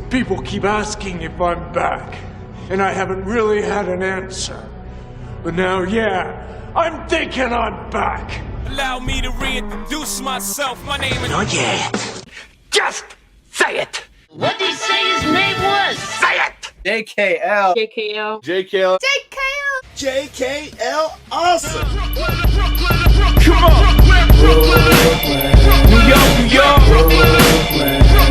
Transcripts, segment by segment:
People keep asking if I'm back, and I haven't really had an answer. But now, yeah, I'm thinking I'm back. Allow me to reintroduce myself. My name is... Not yet. Just say it. What did he say his name was? Say it. JKL. JKL. JKL. JKL. JKL awesome. Come on. New York, New York.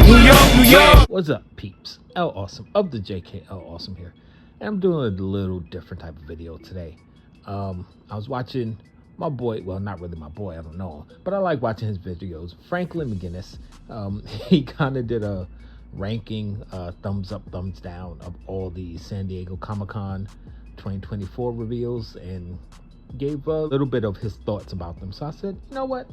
New York, New York. What's up, peeps? L Awesome of the JKL Awesome here. And I'm doing a little different type of video today. I was watching my boy, well, not really my boy, I don't know him, but I like watching his videos. Franklin McGinnis, he kind of did a ranking, thumbs up, thumbs down of all the San Diego Comic-Con 2024 reveals and gave a little bit of his thoughts about them. So I said, you know what?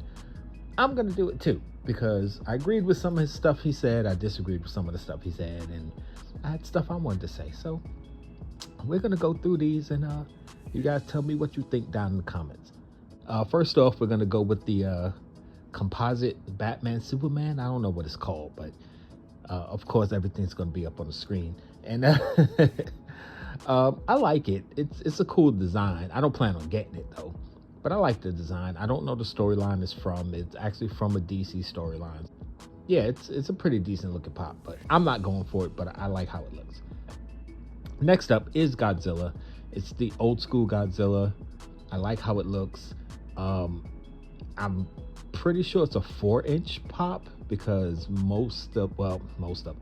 I'm going to do it too, because I agreed with some of his stuff he said. I disagreed with some of the stuff he said, and I had stuff I wanted to say. So we're going to go through these, and you guys tell me what you think down in the comments. First off, we're going to go with the composite Batman Superman. I don't know what it's called, but of course everything's going to be up on the screen. And I like it. It's a cool design. I don't plan on getting it though, but I like the design. I don't know the storyline it's from. It's actually from a DC storyline. Yeah, it's a pretty decent looking pop, but I'm not going for it, but I like how it looks. Next up is Godzilla. It's the old school Godzilla. I like how it looks. I'm pretty sure it's a 4-inch pop, because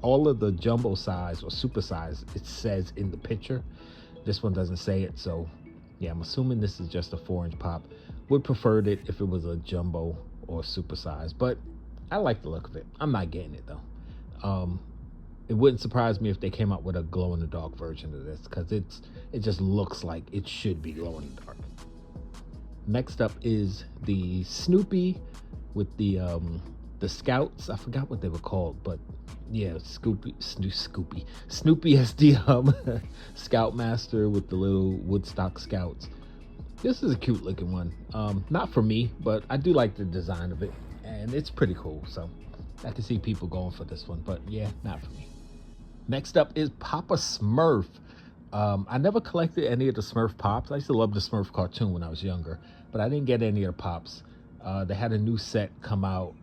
all of the jumbo size or super size, it says in the picture. This one doesn't say it, so yeah, I'm assuming this is just a 4-inch pop. Would preferred it if it was a jumbo or super size, but I like the look of it. I'm not getting it though. It wouldn't surprise me if they came out with a glow-in-the-dark version of this, because it just looks like it should be glow-in-the-dark. Next up is the Snoopy with the Scouts. I forgot what they were called, but yeah, Snoopy SD Scoutmaster with the little Woodstock Scouts. This is a cute looking one. Not for me, but I do like the design of it, and it's pretty cool. So I can see people going for this one, but yeah, not for me. Next up is Papa Smurf. I never collected any of the Smurf pops. I used to love the Smurf cartoon when I was younger, but I didn't get any of the pops. They had a new set come out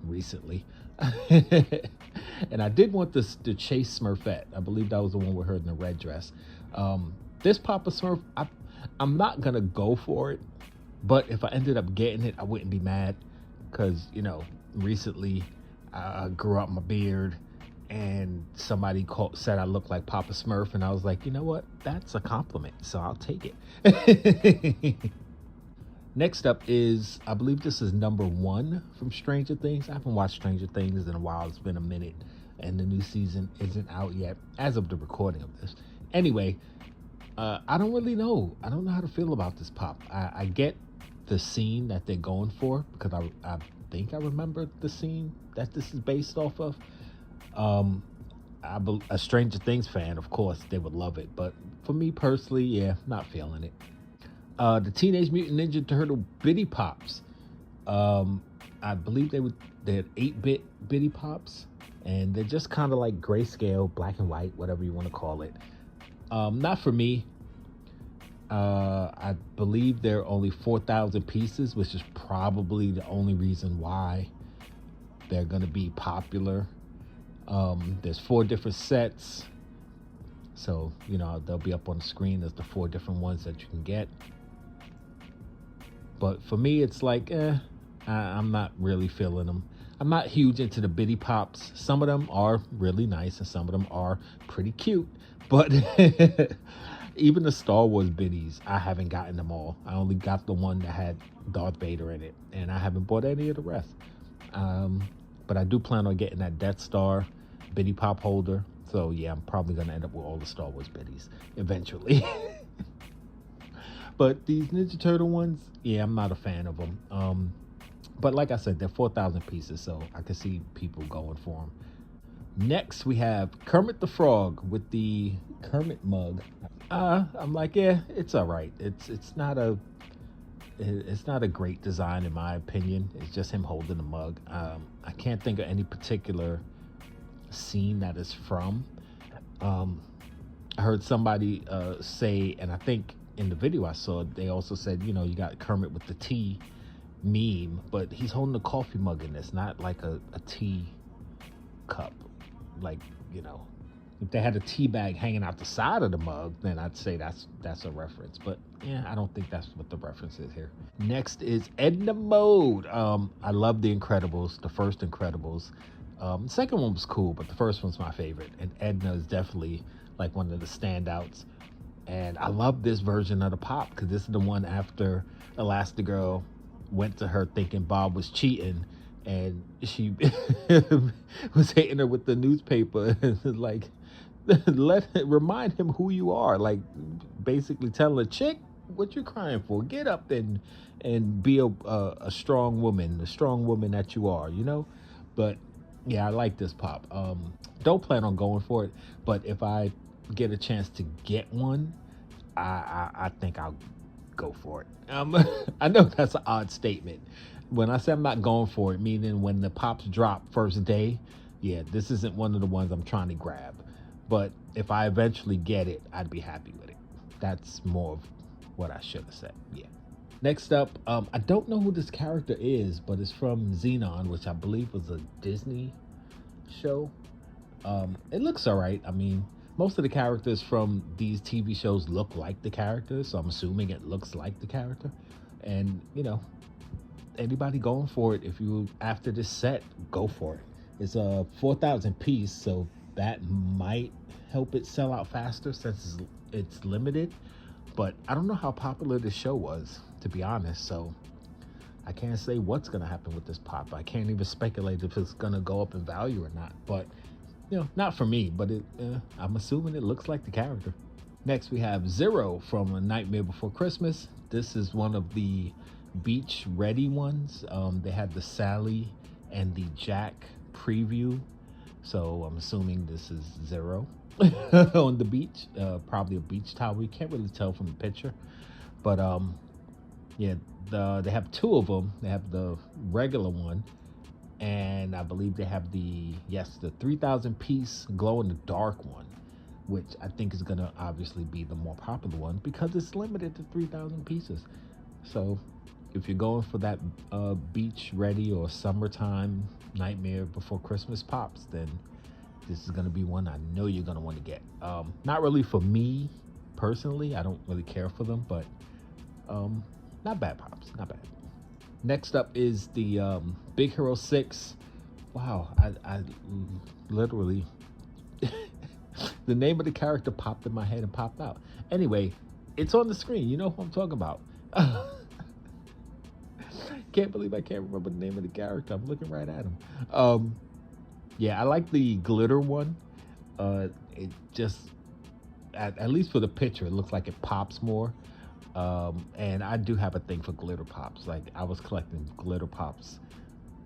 recently. And I did want the Chase Smurfette. I believe that was the one with her in the red dress. This Papa Smurf, I'm not going to go for it, but if I ended up getting it, I wouldn't be mad, because, you know, recently I grew out my beard, and somebody said I look like Papa Smurf, and I was like, you know what? That's a compliment, so I'll take it. Next up is, I believe this is #1 from Stranger Things. I haven't watched Stranger Things in a while. It's been a minute, and the new season isn't out yet as of the recording of this. Anyway, I don't really know. I don't know how to feel about this pop. I get the scene that they're going for, because I think I remember the scene that this is based off of. A Stranger Things fan, of course, they would love it, but for me personally, yeah, not feeling it. The Teenage Mutant Ninja Turtle Bitty Pops. I believe they had 8-bit Bitty Pops, and they're just kind of like grayscale, black and white, whatever you want to call it. Not for me. I believe there are only 4,000 pieces, which is probably the only reason why they're going to be popular. There's 4 different sets, so you know they'll be up on the screen as the 4 different ones that you can get. But for me, it's like I'm not really feeling them. I'm not huge into the Bitty Pops. Some of them are really nice, and some of them are pretty cute, but even the Star Wars Bitties, I haven't gotten them all. I only got the one that had Darth Vader in it, and I haven't bought any of the rest. But I do plan on getting that Death Star Bitty Pop holder. So yeah, I'm probably going to end up with all the Star Wars Bitties eventually. But these Ninja Turtle ones, yeah, I'm not a fan of them. But like I said, they're 4,000 pieces, so I can see people going for them. Next, we have Kermit the Frog with the Kermit mug. I'm like, yeah, it's all right. It's not a great design in my opinion. It's just him holding the mug. I can't think of any particular scene that is from. I heard somebody say, and I think in the video I saw, they also said, you know, you got Kermit with the tea meme, but he's holding a coffee mug in this, not like a tea cup. Like, you know, if they had a tea bag hanging out the side of the mug, then I'd say that's a reference. But yeah, I don't think that's what the reference is here. Next is Edna Mode. I love the Incredibles, the first Incredibles. The second one was cool, but the first one's my favorite. And Edna is definitely like one of the standouts. And I love this version of the Pop because this is the one after Elastigirl went to her thinking Bob was cheating, and she was hitting her with the newspaper and like, remind him who you are, like basically telling a chick, what you crying for, get up and be a strong woman, the strong woman that you are, you know. But yeah, I like this Pop. Don't plan on going for it, but if I get a chance to get one, I think I'll go for it. I know that's an odd statement. When I say I'm not going for it, meaning when the Pops drop first day, yeah, this isn't one of the ones I'm trying to grab. But if I eventually get it, I'd be happy with it. That's more of what I should have said. Yeah. Next up, I don't know who this character is, but it's from Xenon, which I believe was a Disney show. It looks all right. I mean, most of the characters from these TV shows look like the characters, so I'm assuming it looks like the character. And, you know, anybody going for it, if you, after this set, go for it. It's a 4,000 piece, so that might help it sell out faster since it's limited. But I don't know how popular this show was, to be honest, so I can't say what's going to happen with this Pop. I can't even speculate if it's going to go up in value or not. But, you know, not for me, but I'm assuming it looks like the character. Next, we have Zero from A Nightmare Before Christmas. This is one of the beach-ready ones. They had the Sally and the Jack preview. So I'm assuming this is Zero on the beach. Probably a beach towel. You can't really tell from the picture. But, yeah, they have two of them. They have the regular one, and I believe they have the 3,000 piece glow in the dark one, which I think is gonna obviously be the more popular one because it's limited to 3,000 pieces. So if you're going for that beach ready or summertime Nightmare Before Christmas Pops, then this is gonna be one I know you're gonna want to get. Not really for me personally, I don't really care for them, but not bad Pops, not bad. Next up is the Big Hero 6. Wow, I literally, the name of the character popped in my head and popped out. Anyway, it's on the screen. You know who I'm talking about. Can't believe I can't remember the name of the character. I'm looking right at him. Yeah, I like the glitter one. It just, at least for the picture, it looks like it pops more. And I do have a thing for glitter pops. Like, I was collecting glitter pops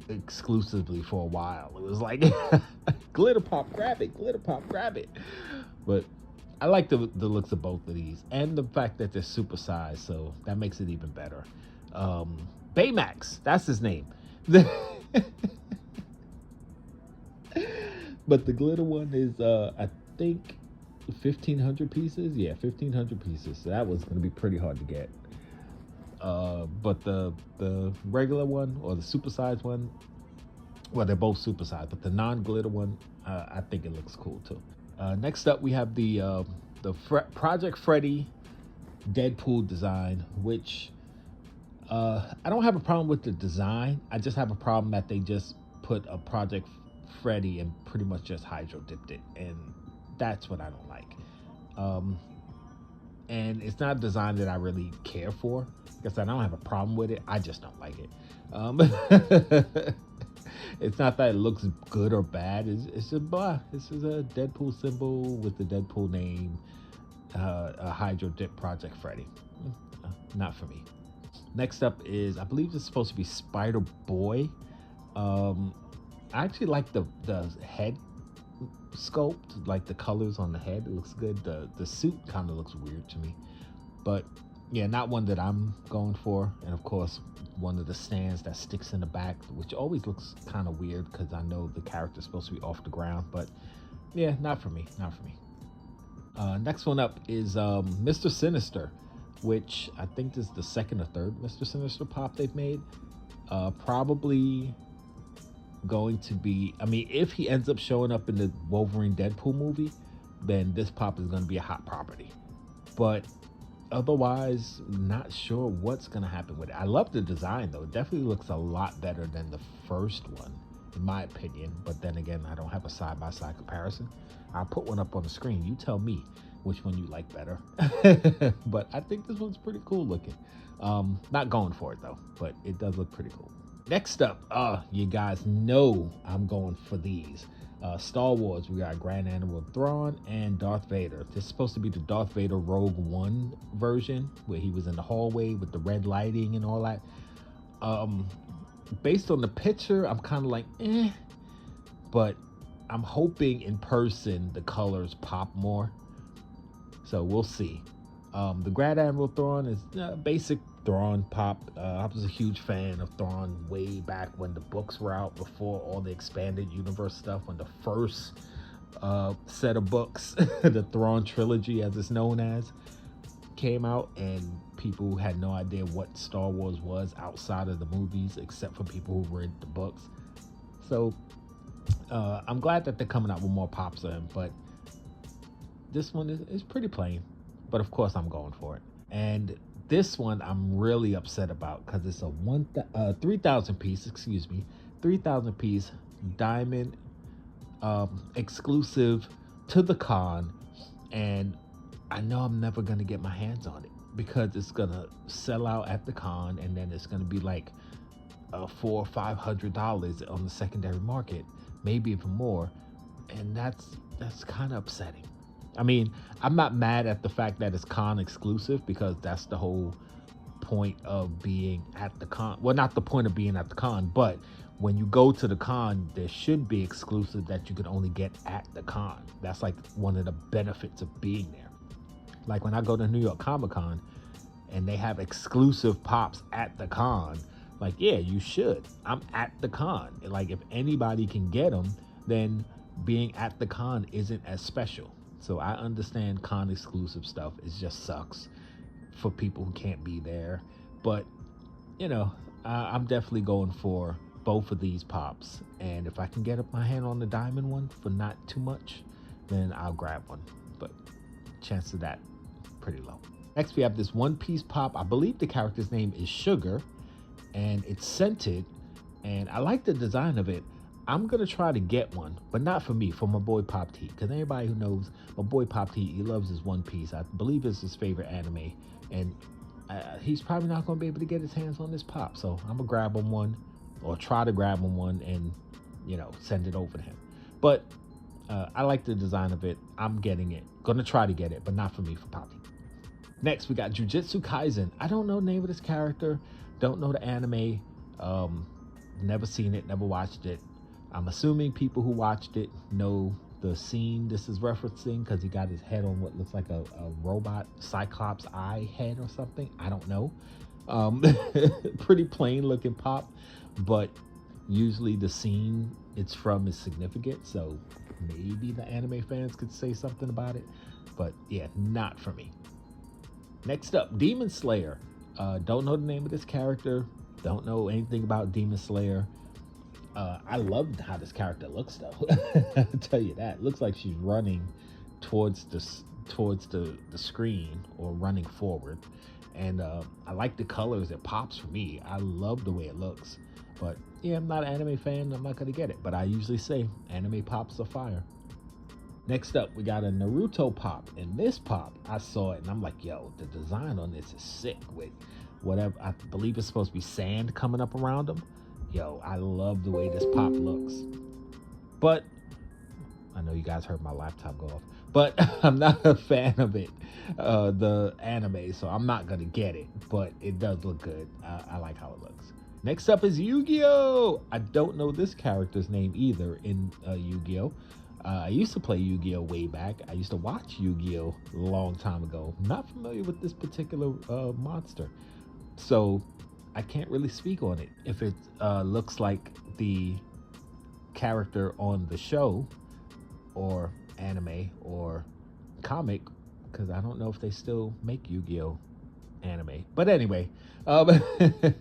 exclusively for a while. It was like, glitter pop, grab it, glitter pop, grab it. But I like the looks of both of these, and the fact that they're supersized, so that makes it even better. Baymax, that's his name. But the glitter one is, I think, 1,500 pieces. Yeah, 1,500 pieces. So that was going to be pretty hard to get. But the regular one or the supersized one, well, they're both supersized, but the non-glitter one, I think it looks cool too. Next up, we have the Project Freddy Deadpool design, which I don't have a problem with the design. I just have a problem that they just put a Project Freddy and pretty much just hydro dipped it, and that's what I don't like. And it's not a design that I really care for. Because I don't have a problem with it. I just don't like it. It's not that it looks good or bad. It's just blah. This is a Deadpool symbol with the Deadpool name. A hydro dip Project Freddy. Not for me. Next up is, I believe it's supposed to be Spider Boy. I actually like the head sculpt, like the colors on the head. It looks good. The suit kind of looks weird to me, but yeah, not one that I'm going for. And of course, one of the stands that sticks in the back, which always looks kind of weird because I know the character's supposed to be off the ground, but yeah, not for me, not for me. Next one up is Mr. Sinister, which I think is the second or third Mr. Sinister pop they've made. Probably going to be, I mean, if he ends up showing up in the Wolverine Deadpool movie, then this pop is going to be a hot property. But otherwise, not sure what's going to happen with it. I love the design, though. It definitely looks a lot better than the first one, in my opinion. But then again, I don't have a side-by-side comparison. I'll put one up on the screen. You tell me which one you like better. But I think this one's pretty cool looking. Not going for it, though, but it does look pretty cool. Next up, you guys know I'm going for these. Star Wars, we got Grand Admiral Thrawn and Darth Vader. This is supposed to be the Darth Vader Rogue One version, where he was in the hallway with the red lighting and all that. Based on the picture, I'm kind of like, but I'm hoping in person the colors pop more. So we'll see. The Grand Admiral Thrawn is basic Thrawn pop. I was a huge fan of Thrawn way back when the books were out, before all the expanded universe stuff, when the first set of books, the Thrawn trilogy as it's known as, came out, and people had no idea what Star Wars was outside of the movies, except for people who read the books. So I'm glad that they're coming out with more pops of him, but this one is pretty plain. But of course I'm going for it. And this one I'm really upset about because it's a 3,000 piece, 3,000 piece diamond exclusive to the con, and I know I'm never gonna get my hands on it because it's gonna sell out at the con, and then it's gonna be like $400 or $500 on the secondary market, maybe even more, and that's kind of upsetting. I mean, I'm not mad at the fact that it's con exclusive, because that's the whole point of being at the con. Well, not the point of being at the con, but when you go to the con, there should be exclusive that you can only get at the con. That's like one of the benefits of being there. Like when I go to New York Comic Con and they have exclusive pops at the con, like, yeah, you should. I'm at the con. Like, if anybody can get them, then being at the con isn't as special. So I understand con exclusive stuff. It just sucks for people who can't be there. But, you know, I'm definitely going for both of these pops. And if I can get my hand on the diamond one for not too much, then I'll grab one. But chance of that, pretty low. Next, we have this one piece pop. I believe the character's name is Sugar, and it's scented. And I like the design of it. I'm going to try to get one, but not for me, for my boy Pop T. Because anybody who knows my boy Pop T, he loves his One Piece. I believe it's his favorite anime. And he's probably not going to be able to get his hands on this pop. So I'm going to grab him one, or try to grab him one, and, you know, send it over to him. But I like the design of it. I'm getting it. Going to try to get it, but not for me, for Pop T. Next, we got Jujutsu Kaisen. I don't know the name of this character. Don't know the anime. Never seen it, never watched it. I'm assuming people who watched it know the scene this is referencing, because he got his head on what looks like a robot Cyclops eye head or something. I don't know. Pretty plain looking pop, but usually the scene it's from is significant, so maybe the anime fans could say something about it. But yeah, not for me. Next up, Demon Slayer. Don't know the name of this character. Don't know anything about Demon Slayer. I love how this character looks, though. I'll tell you that. It looks like she's running towards the screen, or running forward. And I like the colors. It pops for me. I love the way it looks. But yeah, I'm not an anime fan. I'm not going to get it. But I usually say anime pops are fire. Next up, we got a Naruto pop. And this pop, I saw it and I'm like, yo, the design on this is sick, with whatever, I believe it's supposed to be sand coming up around them. Yo, I love the way this pop looks. But I know you guys heard my laptop go off, but I'm not a fan of it, the anime, so I'm not gonna get it, but it does look good. I like how it looks. Next up is Yu-Gi-Oh! I don't know this character's name either in Yu-Gi-Oh! I used to play Yu-Gi-Oh! Way back. I used to watch Yu-Gi-Oh! A long time ago. Not familiar with this particular monster. So I can't really speak on it. If it looks like the character on the show or anime or comic, because I don't know if they still make Yu-Gi-Oh anime. But anyway, I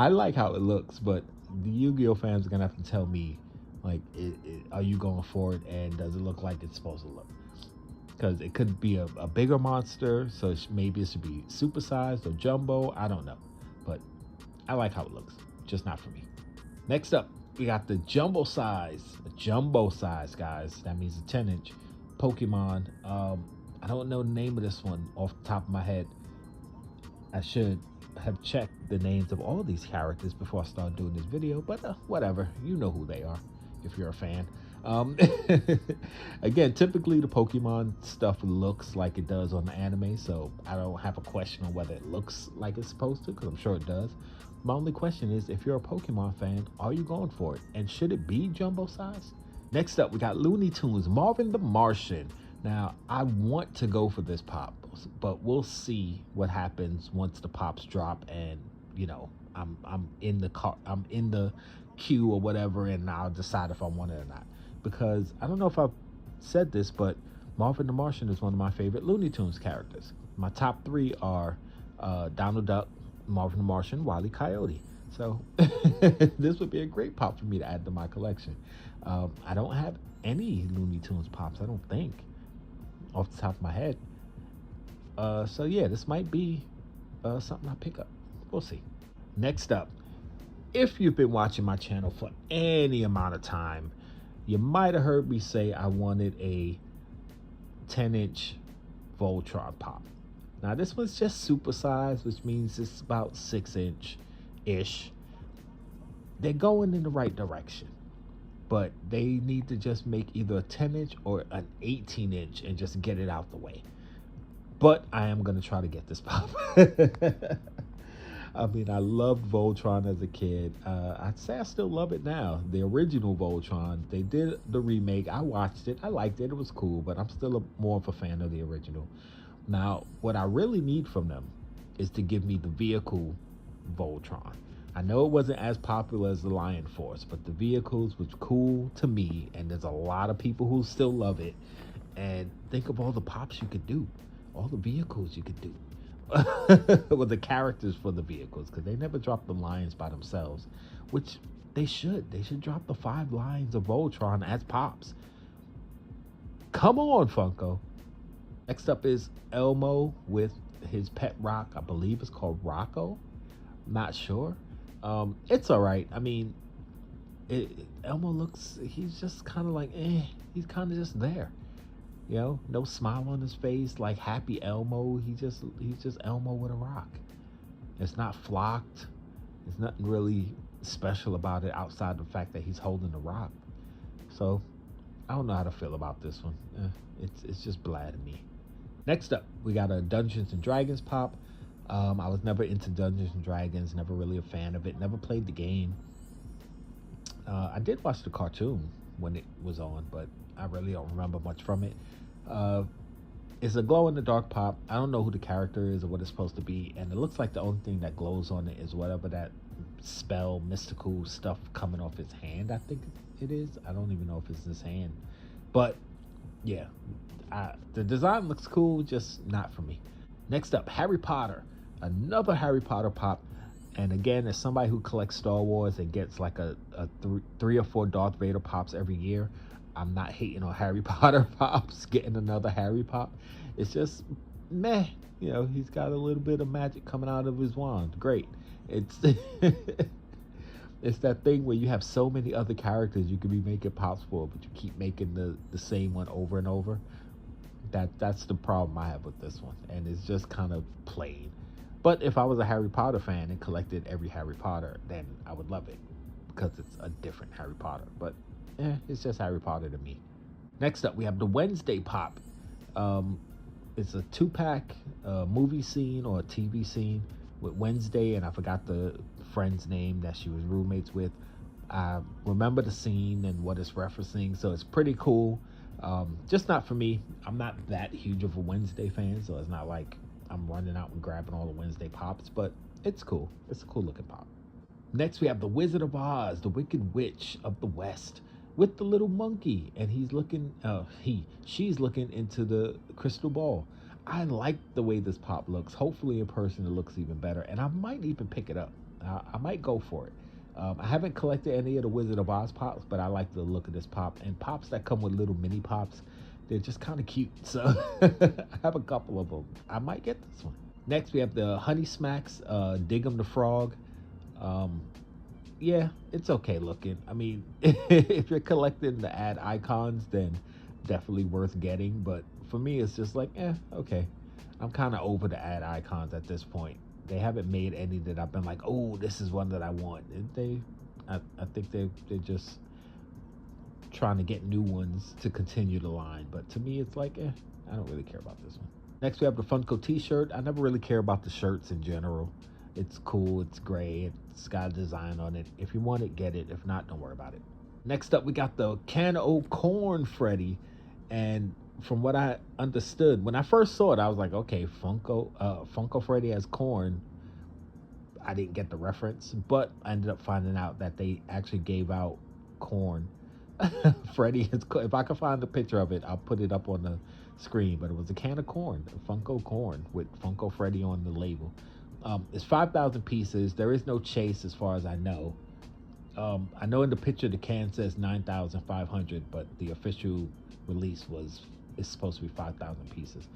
like how it looks, but the Yu-Gi-Oh fans are gonna have to tell me, like, are you going for it, and does it look like it's supposed to look? Because it could be a bigger monster, so maybe it should be supersized or jumbo. I don't know, but I like how it looks, just not for me. Next up, we got the jumbo size, guys. That means a 10-inch Pokemon. I don't know the name of this one off the top of my head. I should have checked the names of all these characters before I start doing this video, but whatever, you know who they are if you're a fan. Again, typically the Pokemon stuff looks like it does on the anime, so I don't have a question on whether it looks like it's supposed to, because I'm sure it does. My only question is, if you're a Pokemon fan, are you going for it? And should it be jumbo size? Next up, we got Looney Tunes, Marvin the Martian. Now, I want to go for this pop, but we'll see what happens once the pops drop, and you know, I'm in the queue or whatever, and I'll decide if I want it or not. Because I don't know if I've said this, but Marvin the Martian is one of my favorite Looney Tunes characters. My top 3 are Donald Duck, Marvin the Martian, Wile E. Coyote. So this would be a great pop for me to add to my collection. I don't have any Looney Tunes pops, I don't think, off the top of my head. So yeah, this might be something I pick up. We'll see. Next up, if you've been watching my channel for any amount of time, you might have heard me say I wanted a 10-inch Voltron pop. Now this one's just supersized, which means it's about 6-inch-ish. They're going in the right direction, but they need to just make either a 10-inch or an 18-inch and just get it out the way. But I am going to try to get this pop. I mean, I loved Voltron as a kid. I'd say I still love it now. The original Voltron, they did the remake. I watched it. I liked it. It was cool, but I'm still more of a fan of the original. Now, what I really need from them is to give me the vehicle Voltron. I know it wasn't as popular as the Lion Force, but the vehicles was cool to me, and there's a lot of people who still love it. And think of all the pops you could do, all the vehicles you could do. With the characters for the vehicles, because they never dropped the lions by themselves, which they should. They should drop the 5 lions of Voltron as pops. Come on, Funko. Next up is Elmo with his pet rock. I believe it's called Rocco. Not sure. It's all right. I mean, Elmo looks, he's just kind of like, he's kind of just there. You know, no smile on his face, like happy Elmo. He's just Elmo with a rock. It's not flocked. There's nothing really special about it outside the fact that he's holding the rock. So I don't know how to feel about this one. It's just blah to me. Next up, we got a Dungeons and Dragons pop. I was never into Dungeons and Dragons, never really a fan of it, never played the game. I did watch the cartoon when it was on, but I really don't remember much from it. It's a glow-in-the-dark pop. I don't know who the character is or what it's supposed to be, and it looks like the only thing that glows on it is whatever that spell, mystical stuff coming off his hand, I think it is. I don't even know if it's his hand. But, yeah, the design looks cool, just not for me. Next up, Harry Potter. Another Harry Potter pop. And again, as somebody who collects Star Wars and gets like a 3 or 4 Darth Vader pops every year, I'm not hating on Harry Potter pops, getting another Harry pop. It's just meh. You know, he's got a little bit of magic coming out of his wand. Great. It's it's that thing where you have so many other characters you could be making pops for, but you keep making the same one over and over. That's the problem I have with this one. And it's just kind of plain. But if I was a Harry Potter fan and collected every Harry Potter, then I would love it, because it's a different Harry Potter. But it's just Harry Potter to me. Next up, we have the Wednesday pop. It's a 2-pack movie scene or a TV scene with Wednesday, and I forgot the friend's name that she was roommates with. I remember the scene and what it's referencing, so it's pretty cool. Just not for me. I'm not that huge of a Wednesday fan, so it's not like I'm running out and grabbing all the Wednesday pops, but it's cool. It's a cool looking pop. Next, we have the Wizard of Oz, the Wicked Witch of the West, with the little monkey, and he's looking. She's looking into the crystal ball. I like the way this pop looks. Hopefully, in person, it looks even better, and I might even pick it up. I might go for it. I haven't collected any of the Wizard of Oz pops, but I like the look of this pop. And pops that come with little mini pops, they're just kind of cute. So I have a couple of them. I might get this one. Next, we have the Honey Smacks, Dig 'em the Frog. Yeah, it's okay looking. I mean, if you're collecting the ad icons, then definitely worth getting. But for me, it's just like, okay. I'm kind of over the ad icons at this point. They haven't made any that I've been like, oh, this is one that I want. And I think they're just trying to get new ones to continue the line. But to me, it's like, I don't really care about this one. Next, we have the Funko t-shirt. I never really care about the shirts in general. It's cool, it's gray, it's got a design on it. If you want it, get it. If not, don't worry about it. Next up, we got the Can O' Corn Freddy. And from what I understood, when I first saw it, I was like, okay, Funko Freddy has corn. I didn't get the reference, but I ended up finding out that they actually gave out corn. Freddy is, if I can find the picture of it, I'll put it up on the screen, but it was a can of corn, Funko corn with Funko Freddy on the label. It's 5,000 pieces. There is no chase as far as I know. I know in the picture the can says 9,500, but the official release is supposed to be 5,000 pieces.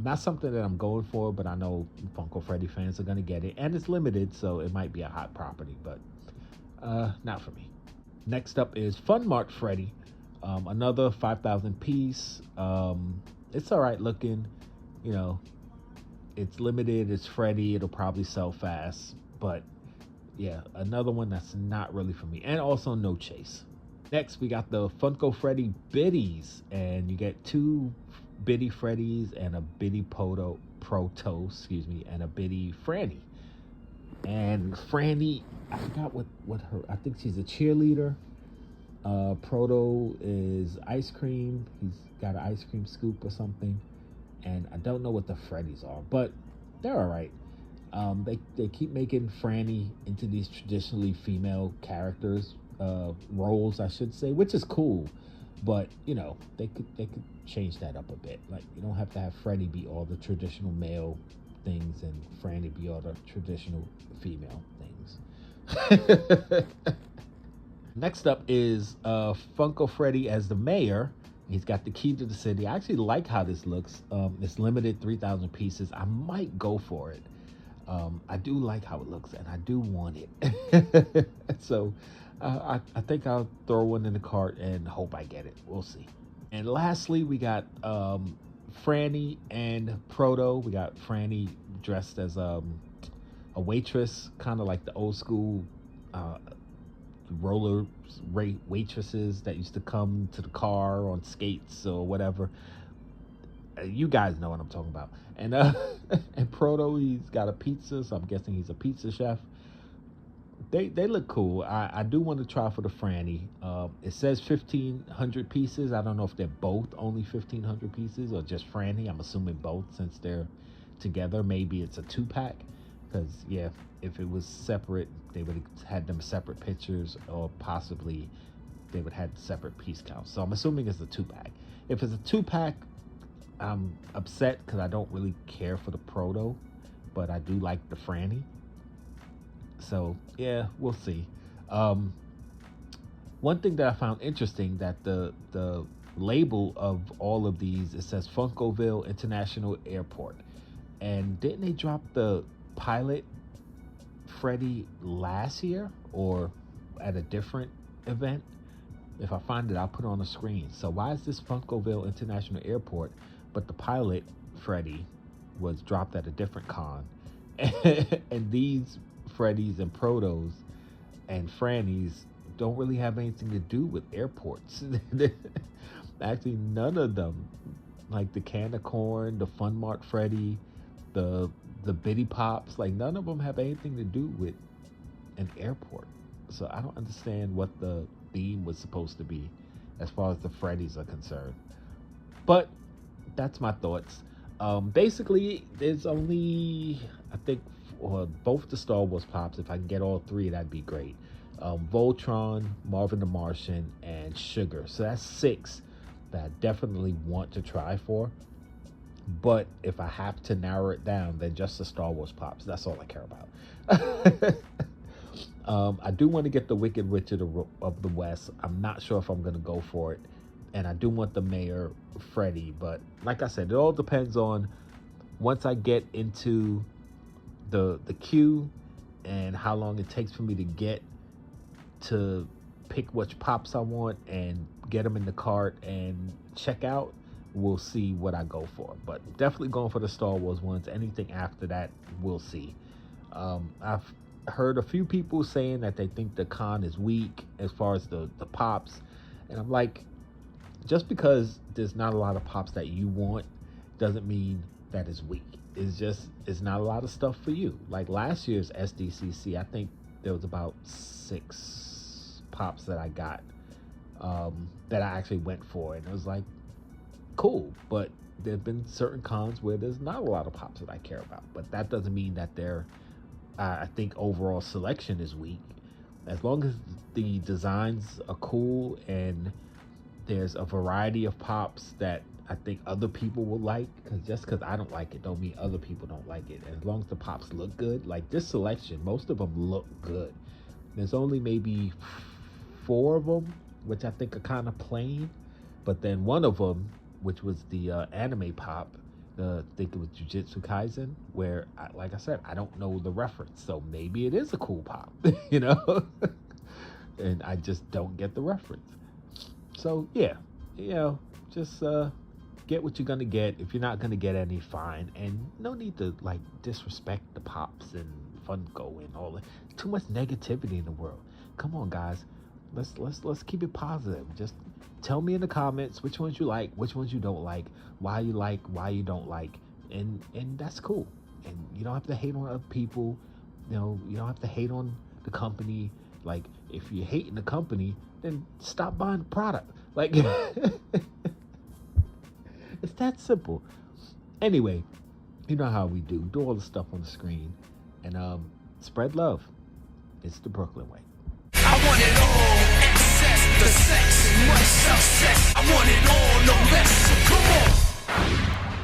Not something that I'm going for, but I know Funko Freddy fans are going to get it, and it's limited, so it might be a hot property, but not for me. Next up is Fun Mart Freddy, another 5,000 piece. It's all right looking, you know. It's limited, it's Freddy, it'll probably sell fast, but yeah, another one that's not really for me, and also no chase. Next, we got the Funko Freddy Biddies, and you get 2 Biddy Freddys and a Biddy Proto, and a Biddy Franny. And Franny, I forgot what her, I think she's a cheerleader. Proto is ice cream, he's got an ice cream scoop or something. And I don't know what the Freddys are, but they're all right. They keep making Franny into these traditionally female characters, roles, I should say, which is cool. But you know, they could change that up a bit. Like, you don't have to have Freddy be all the traditional male things and Franny be all the traditional female things. Next up is Funko Freddy as the mayor. He's got the key to the city. I actually like how this looks. It's limited 3,000 pieces. I might go for it. I do like how it looks, and I do want it. So I think I'll throw one in the cart and hope I get it. We'll see. And lastly, we got Franny and Proto. We got Franny dressed as a waitress, kind of like the old school roller waitresses that used to come to the car on skates or whatever. You guys know what I'm talking about. And and Proto, he's got a pizza, so I'm guessing he's a pizza chef. They look cool. I do want to try for the Franny. It says 1,500 pieces. I don't know if they're both only 1,500 pieces or just Franny. I'm assuming both since they're together. Maybe it's a 2-pack. Because, yeah, if it was separate, they would have had them separate pictures, or possibly they would have had separate piece counts. So I'm assuming it's a 2-pack. If it's a 2-pack, I'm upset because I don't really care for the Proto, but I do like the Franny. So, yeah, we'll see. One thing that I found interesting, that the label of all of these, it says Funkoville International Airport. And didn't they drop the pilot Freddy last year or at a different event? If I find it, I'll put it on the screen. So why is this Funkoville International Airport, but the pilot Freddy was dropped at a different con? And these Freddys and Protos and Frannys don't really have anything to do with airports. Actually, none of them. Like the Can of Corn, the Fun Mart Freddy, the Biddy Pops, like none of them have anything to do with an airport. So I don't understand what the theme was supposed to be as far as the Freddys are concerned. But that's my thoughts. Basically, there's only, I think, both the Star Wars Pops. If I can get all three, that'd be great. Voltron, Marvin the Martian, and Sugar. So that's 6 that I definitely want to try for. But if I have to narrow it down, then just the Star Wars Pops. That's all I care about. I do want to get the Wicked Witch of the West. I'm not sure if I'm going to go for it. And I do want the Mayor Freddy. But like I said, it all depends on once I get into the queue and how long it takes for me to get to pick which Pops I want and get them in the cart and check out. We'll see what I go for, but definitely going for the Star Wars ones. Anything after that, we'll see. I've heard a few people saying that they think the con is weak as far as the Pops, and I'm like, just because there's not a lot of Pops that you want doesn't mean that it's weak. It's not a lot of stuff for you. Like last year's SDCC, I think there was about 6 Pops that I got that I actually went for, and it was like, cool, but there have been certain cons where there's not a lot of Pops that I care about, but that doesn't mean that I think overall selection is weak. As long as the designs are cool and there's a variety of Pops that I think other people will like, because just because I don't like it don't mean other people don't like it. And as long as the Pops look good, like this selection, most of them look good. There's only maybe 4 of them which I think are kind of plain, but then one of them, which was the anime Pop, I think it was Jujutsu Kaisen, where, like I said, I don't know the reference, so maybe it is a cool Pop, you know? And I just don't get the reference. So, yeah, you know, just get what you're going to get. If you're not going to get any, fine. And no need to, like, disrespect the Pops and Funko and all that. Too much negativity in the world. Come on, guys. Let's keep it positive. Just tell me in the comments which ones you like, which ones you don't like, why you don't like, and that's cool. And you don't have to hate on other people. You know, you don't have to hate on the company. Like, if you're hating the company, then stop buying the product. Like, it's that simple. Anyway, you know how we do all the stuff on the screen, and spread love. It's the Brooklyn way. I want it all, excess, the sex, much success. I want it all, no less, so come on.